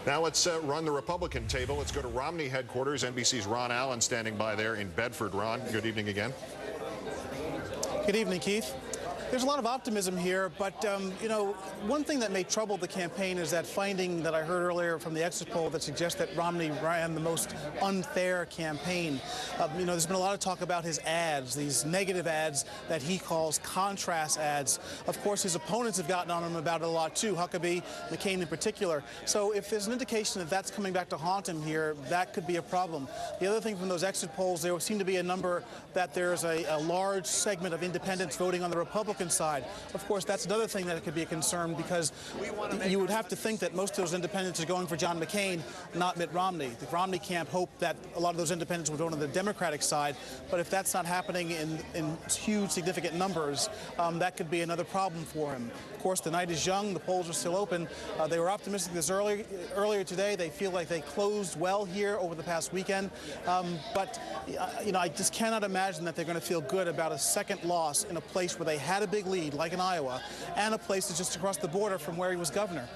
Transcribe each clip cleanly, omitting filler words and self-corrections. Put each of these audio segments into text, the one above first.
Now let's run the Republican table. Let's go to Romney headquarters. NBC's Ron Allen standing by there in Bedford. Ron, good evening again. Good evening, Keith. There's a lot of optimism here, but, you know, one thing that may trouble the campaign is that finding that I heard earlier from the exit poll that suggests that Romney ran the most unfair campaign. You know, there's been a lot of talk about his ads, these negative ads that he calls contrast ads. Of course, his opponents have gotten on him about it a lot, too, Huckabee, McCain in particular. So if there's an indication that that's coming back to haunt him here, that could be a problem. The other thing from those exit polls, there seem to be a number that there's a large segment of independents voting on the Republican side. Of course, that's another thing that could be a concern, because you would have to think that most of those independents are going for John McCain, not Mitt Romney. The Romney camp hoped that a lot of those independents would go to the Democratic side, but if that's not happening in huge, significant numbers, that could be another problem for him. Of course, the night is young. The polls are still open. They were optimistic this earlier today. They feel like they closed well here over the past weekend. But, you know, I just cannot imagine that they're going to feel good about a second loss in a place where they had a big lead, like in Iowa, and a place that's just across the border from where he was governor.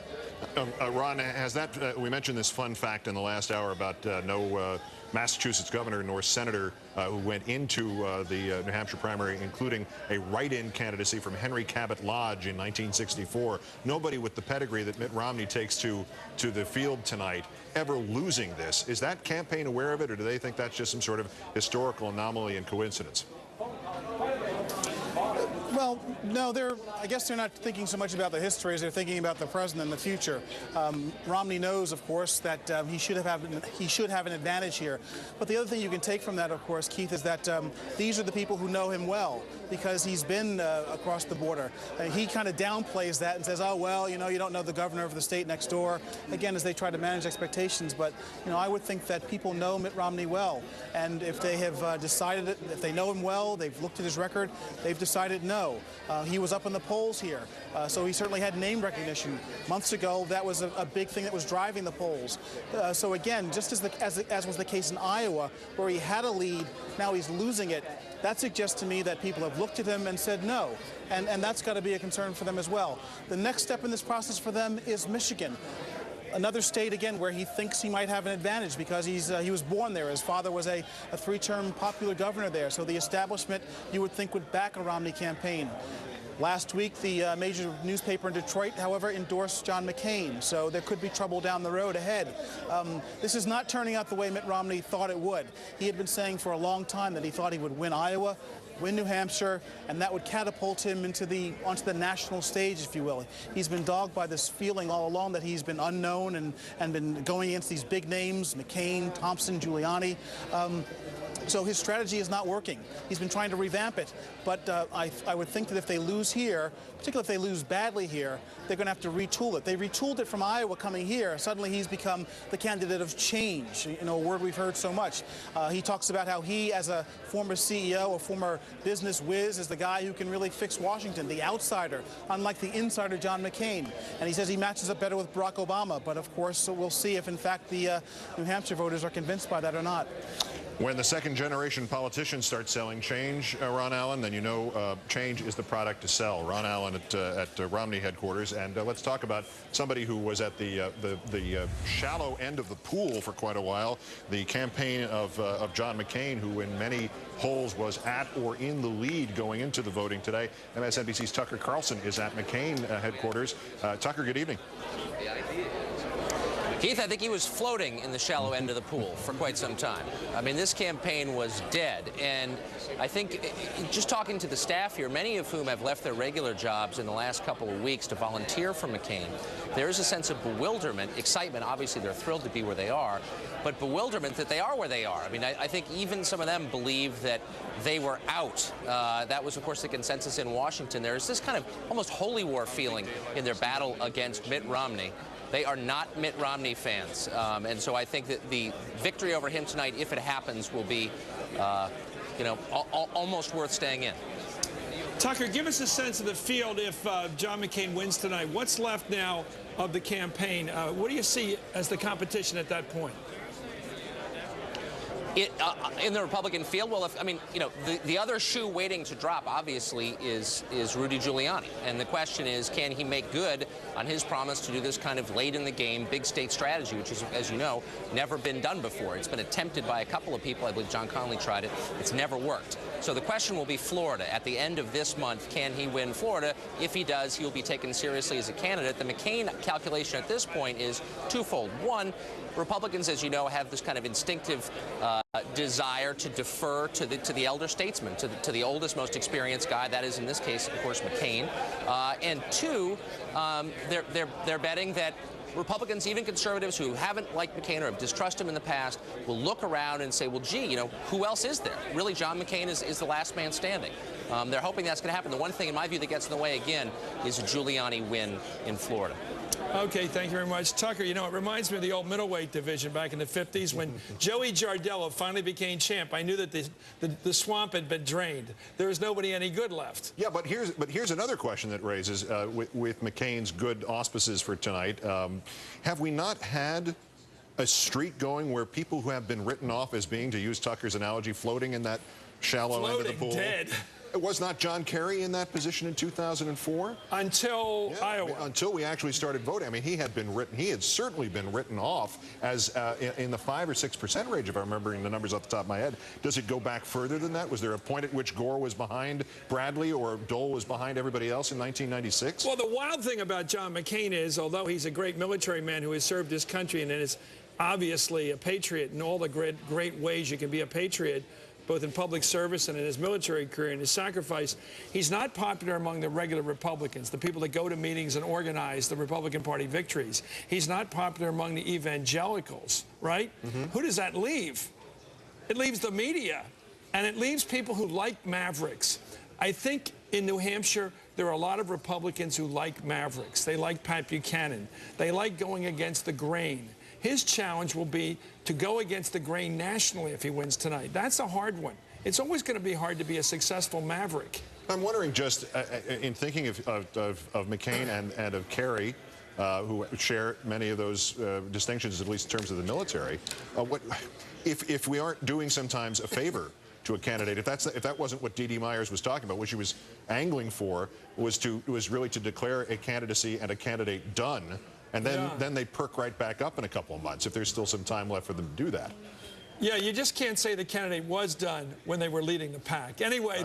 Ron, has that, we mentioned this fun fact in the last hour about no Massachusetts governor nor senator who went into the New Hampshire primary, including a write-in candidacy from Henry Cabot Lodge in 1964. Nobody with the pedigree that Mitt Romney takes to the field tonight ever losing this. Is that campaign aware of it, or do they think that's just some sort of historical anomaly and coincidence? Well, no, I guess they're not thinking so much about the history as they're thinking about the present and the future. Romney knows, of course, that he should have an advantage here. But the other thing you can take from that, of course, Keith, is that these are the people who know him well, because he's been across the border. He kind of downplays that and says, oh, well, you know, you don't know the governor of the state next door, again, as they try to manage expectations. But, you know, I would think that people know Mitt Romney well. And if they have decided, if they know him well, they've looked at his record, they've decided no. He was up in the polls here, so he certainly had name recognition. Months ago, that was a big thing that was driving the polls. So again, just as was the case in Iowa, where he had a lead, now he's losing it. That suggests to me that people have looked at him and said no, and that's got to be a concern for them as well. The next step in this process for them is Michigan. Another state, again, where he thinks he might have an advantage because he was born there. His father was a three-term popular governor there. So the establishment, you would think, would back a Romney campaign. Last week, the major newspaper in Detroit, however, endorsed John McCain. So there could be trouble down the road ahead. This is not turning out the way Mitt Romney thought it would. He had been saying for a long time that he thought he would win Iowa, win New Hampshire, and that would catapult him onto the national stage, if you will. He's been dogged by this feeling all along that he's been unknown and been going against these big names, McCain, Thompson, Giuliani. So his strategy is not working. He's been trying to revamp it, but I would think that if they lose here, particularly if they lose badly here, they're going to have to retool it. They retooled it from Iowa coming here. Suddenly he's become the candidate of change, you know, a word we've heard so much. He talks about how he, as a former CEO, a former business whiz, is the guy who can really fix Washington, the outsider, unlike the insider John McCain. And he says he matches up better with Barack Obama, but of course we'll see if in fact the New Hampshire voters are convinced by that or not. When the second-generation politicians start selling change, Ron Allen, then you know change is the product to sell. Ron Allen at Romney headquarters. And let's talk about somebody who was at the shallow end of the pool for quite a while, the campaign of John McCain, who in many polls was at or in the lead going into the voting today. MSNBC's Tucker Carlson is at McCain headquarters. Tucker, good evening. Keith, I think he was floating in the shallow end of the pool for quite some time. I mean, this campaign was dead, and I think just talking to the staff here, many of whom have left their regular jobs in the last couple of weeks to volunteer for McCain, there is a sense of bewilderment, excitement. Obviously, they're thrilled to be where they are, but bewilderment that they are where they are. I mean, I think even some of them believe that they were out. That was, of course, the consensus in Washington. There is this kind of almost holy war feeling in their battle against Mitt Romney. They are not Mitt Romney fans, and so I think that the victory over him tonight, if it happens, will be, you know, almost worth staying in. Tucker, give us a sense of the field if John McCain wins tonight. What's left now of the campaign? What do you see as the competition at that point? In the Republican field, well, the other shoe waiting to drop, obviously, is Rudy Giuliani. And the question is, can he make good on his promise to do this kind of late in the game, big state strategy, which is, as you know, never been done before. It's been attempted by a couple of people. I believe John Connolly tried it. It's never worked. So the question will be Florida. At the end of this month, can he win Florida? If he does, he will be taken seriously as a candidate. The McCain calculation at this point is twofold. One, Republicans, as you know, have this kind of instinctive desire to defer to the elder statesman, to the oldest, most experienced guy. That is, in this case, of course, McCain. And two, they're betting that Republicans, even conservatives who haven't liked McCain or have distrusted him in the past, will look around and say, well, gee, who else is there? Really, John McCain is the last man standing. They're hoping that's going to happen. The one thing, in my view, that gets in the way, again, is a Giuliani win in Florida. Okay, thank you very much. Tucker, it reminds me of the old middleweight division back in the 50s when Joey Jardello finally became champ. I knew that the swamp had been drained. There was nobody any good left. Yeah, but here's another question that raises with McCain's good auspices for tonight. Have we not had a streak going where people who have been written off as being, to use Tucker's analogy, floating in that shallow end of the pool? Dead. Was not John Kerry in that position in 2004? Until Iowa. Until we actually started voting. I mean, he had certainly been written off as in the 5 or 6% range, if I'm remembering the numbers off the top of my head. Does it go back further than that? Was there a point at which Gore was behind Bradley or Dole was behind everybody else in 1996? Well, the wild thing about John McCain is, although he's a great military man who has served his country and is obviously a patriot in all the great ways you can be a patriot, both in public service and in his military career and his sacrifice, he's not popular among the regular Republicans, the people that go to meetings and organize the Republican Party victories. He's not popular among the evangelicals, right? Who does that leave? It leaves the media, and it leaves people who like mavericks. I think in New Hampshire, there are a lot of Republicans who like mavericks. They like Pat Buchanan. They like going against the grain. His challenge will be to go against the grain nationally if he wins tonight. That's a hard one. It's always going to be hard to be a successful maverick. I'm wondering, just in thinking of McCain and of Kerry, who share many of those distinctions, at least in terms of the military, if we aren't doing sometimes a favor to a candidate, if that wasn't what D.D. Myers was talking about, what she was angling for was really to declare a candidacy and a candidate done. And then they perk right back up in a couple of months if there's still some time left for them to do that. Yeah, you just can't say the candidate was done when they were leading the pack. Anyway.